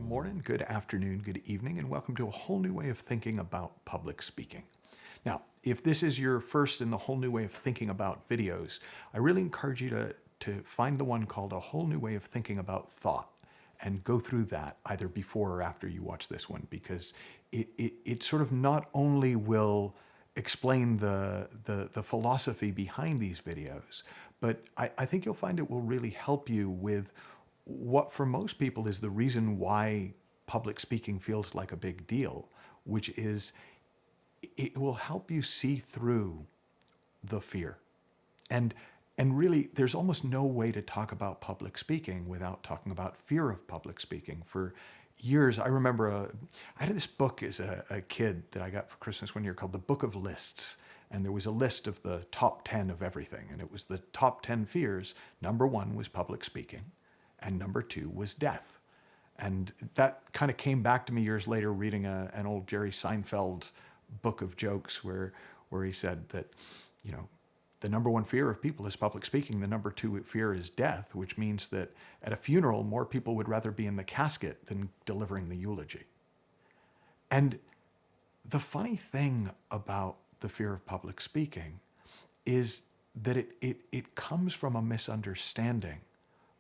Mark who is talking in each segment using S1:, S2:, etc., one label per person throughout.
S1: morning, good afternoon, good evening, and welcome to a whole new way of thinking about public speaking. Now, if this is your first in the whole new way of thinking about videos, I really encourage you to find the one called A Whole New Way of Thinking About Thought and go through that either before or after you watch this one, because it sort of not only will explain the philosophy behind these videos, but I think you'll find it will really help you with what for most people is the reason why public speaking feels like a big deal, which is it will help you see through the fear. And and really, there's almost no way to talk about public speaking without talking about fear of public speaking. For years, I remember I had this book as a kid that I got for Christmas one year called The Book of Lists. And there was a list of the top 10 of everything. And it was the top 10 fears. Number one was public speaking. And number two was death. And that kind of came back to me years later reading an old Jerry Seinfeld book of jokes where he said that, you know, the number one fear of people is public speaking. The number two fear is death, which means that at a funeral, more people would rather be in the casket than delivering the eulogy. And the funny thing about the fear of public speaking is that it comes from a misunderstanding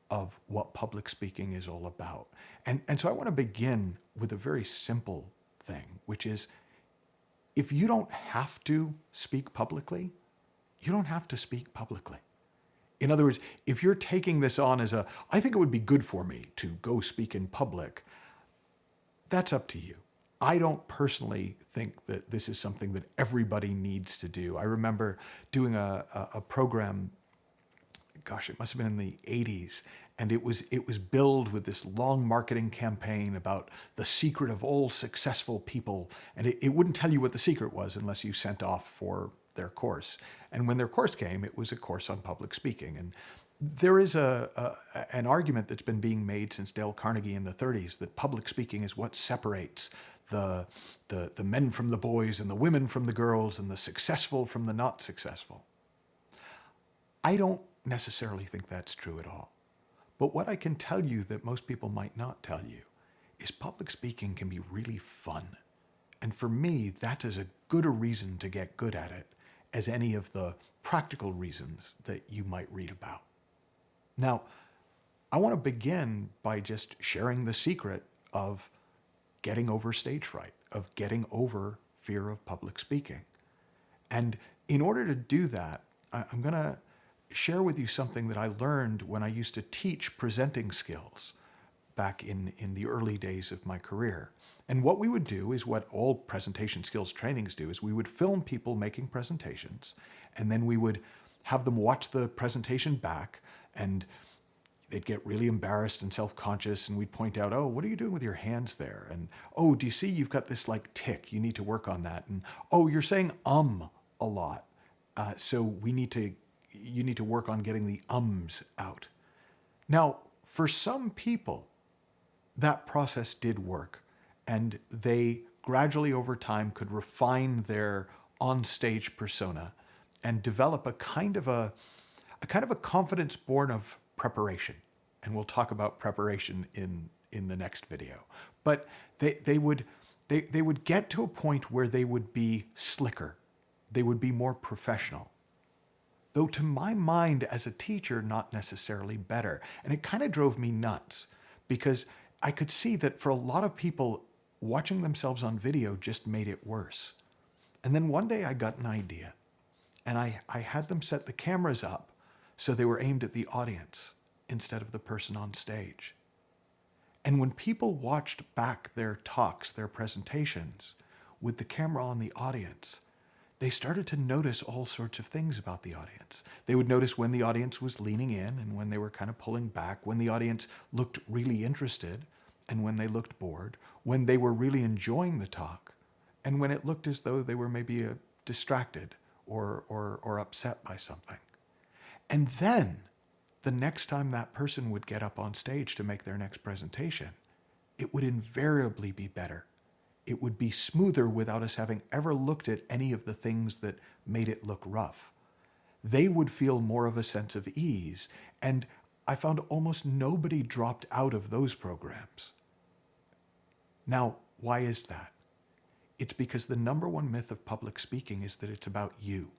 S1: of what public speaking is all about. And so I want to begin with a very simple thing, which is if you don't have to speak publicly, you don't have to speak publicly. In other words, if you're taking this on as I think it would be good for me to go speak in public, that's up to you. I don't personally think that this is something that everybody needs to do. I remember doing a program, gosh, it must have been in the 80s, and it was billed with this long marketing campaign about the secret of all successful people, and it wouldn't tell you what the secret was unless you sent off for their course. And when their course came, it was a course on public speaking. And there is an argument that's been being made since Dale Carnegie in the 30s that public speaking is what separates the men from the boys and the women from the girls and the successful from the not successful. I don't necessarily think that's true at all. But what I can tell you that most people might not tell you is public speaking can be really fun. And for me, that's as good a reason to get good at it as any of the practical reasons that you might read about. Now, I want to begin by just sharing the secret of getting over stage fright, of getting over fear of public speaking. And in order to do that, I'm going to share with you something that I learned when I used to teach presenting skills back in the early days of my career. And what we would do is what all presentation skills trainings do is we would film people making presentations, and then we would have them watch the presentation back, and they'd get really embarrassed and self-conscious, and we'd point out, oh, what are you doing with your hands there? And, oh, do you see you've got this like tick? You need to work on that. And, oh, you're saying a lot. So you need to work on getting the ums out. Now, for some people, that process did work. And they gradually over time could refine their on-stage persona and develop a kind of a confidence born of preparation. And we'll talk about preparation in the next video. But they would get to a point where they would be slicker. They would be more professional. Though to my mind as a teacher, not necessarily better. And it kind of drove me nuts because I could see that for a lot of people, watching themselves on video just made it worse. And then one day I got an idea, and I had them set the cameras up so they were aimed at the audience instead of the person on stage. And when people watched back their talks, their presentations, with the camera on the audience, they started to notice all sorts of things about the audience. They would notice when the audience was leaning in and when they were kind of pulling back, when the audience looked really interested and when they looked bored, when they were really enjoying the talk, and when it looked as though they were maybe distracted or upset by something. And then, the next time that person would get up on stage to make their next presentation, it would invariably be better. It would be smoother without us having ever looked at any of the things that made it look rough. They would feel more of a sense of ease, and I found almost nobody dropped out of those programs. Now, why is that? It's because the number one myth of public speaking is that it's about you.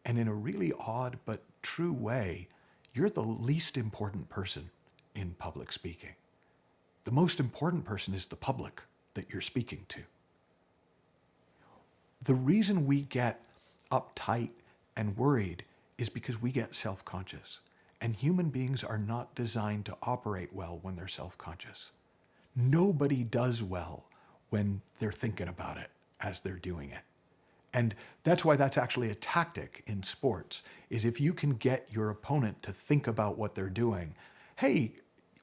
S1: And in a really odd but true way, you're the least important person in public speaking. The most important person is the public that you're speaking to. The reason we get uptight and worried is because we get self-conscious. And human beings are not designed to operate well when they're self-conscious. Nobody does well when they're thinking about it as they're doing it. And that's why that's actually a tactic in sports, is if you can get your opponent to think about what they're doing. Hey,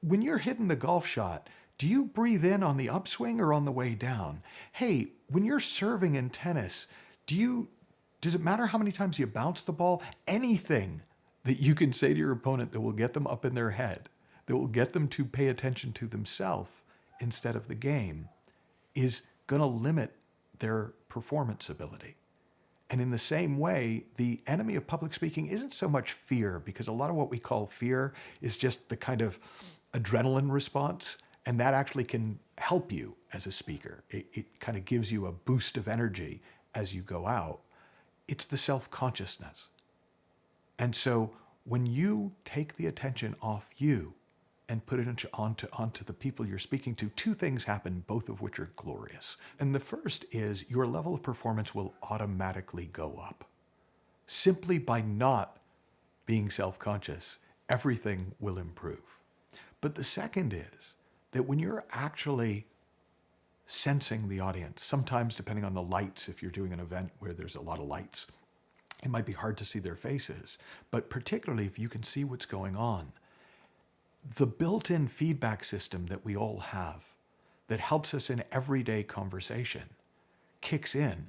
S1: when you're hitting the golf shot, do you breathe in on the upswing or on the way down? Hey, when you're serving in tennis, does it matter how many times you bounce the ball? Anything that you can say to your opponent that will get them up in their head, that will get them to pay attention to themselves instead of the game, is going to limit their performance ability. And in the same way, the enemy of public speaking isn't so much fear, because a lot of what we call fear is just the kind of adrenaline response, and that actually can help you as a speaker. It kind of gives you a boost of energy as you go out. It's the self-consciousness. And so when you take the attention off you and put it onto the people you're speaking to, two things happen, both of which are glorious. And the first is your level of performance will automatically go up. Simply by not being self-conscious, everything will improve. But the second is that when you're actually sensing the audience, sometimes depending on the lights, if you're doing an event where there's a lot of lights, it might be hard to see their faces, but particularly if you can see what's going on, the built-in feedback system that we all have that helps us in everyday conversation kicks in,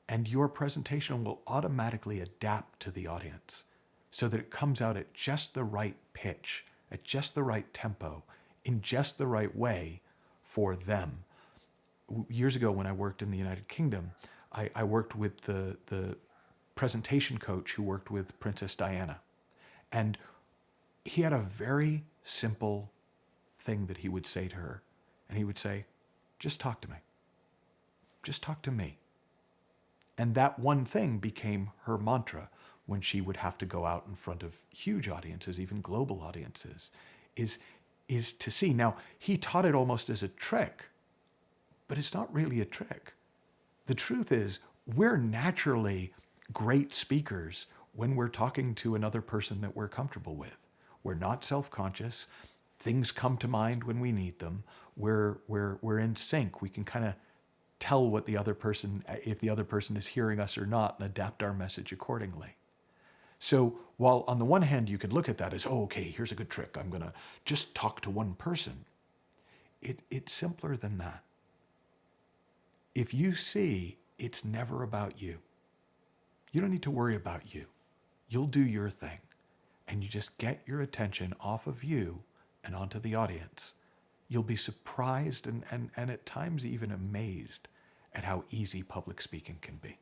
S1: and your presentation will automatically adapt to the audience so that it comes out at just the right pitch, at just the right tempo, in just the right way for them. Years ago when I worked in the United Kingdom, I worked with the presentation coach who worked with Princess Diana. And he had a very simple thing that he would say to her. And he would say, just talk to me. Just talk to me. And that one thing became her mantra when she would have to go out in front of huge audiences, even global audiences, is to see. Now, he taught it almost as a trick, but it's not really a trick. The truth is, we're naturally great speakers when we're talking to another person that we're comfortable with. We're not self-conscious. Things come to mind when we need them. We're in sync. We can kind of tell what the other person, if the other person is hearing us or not, and adapt our message accordingly. So while on the one hand you could look at that as, oh, okay, here's a good trick. I'm going to just talk to one person. It's simpler than that. If you see it's never about you, you don't need to worry about you. You'll do your thing, and you just get your attention off of you and onto the audience. You'll be surprised and at times even amazed at how easy public speaking can be.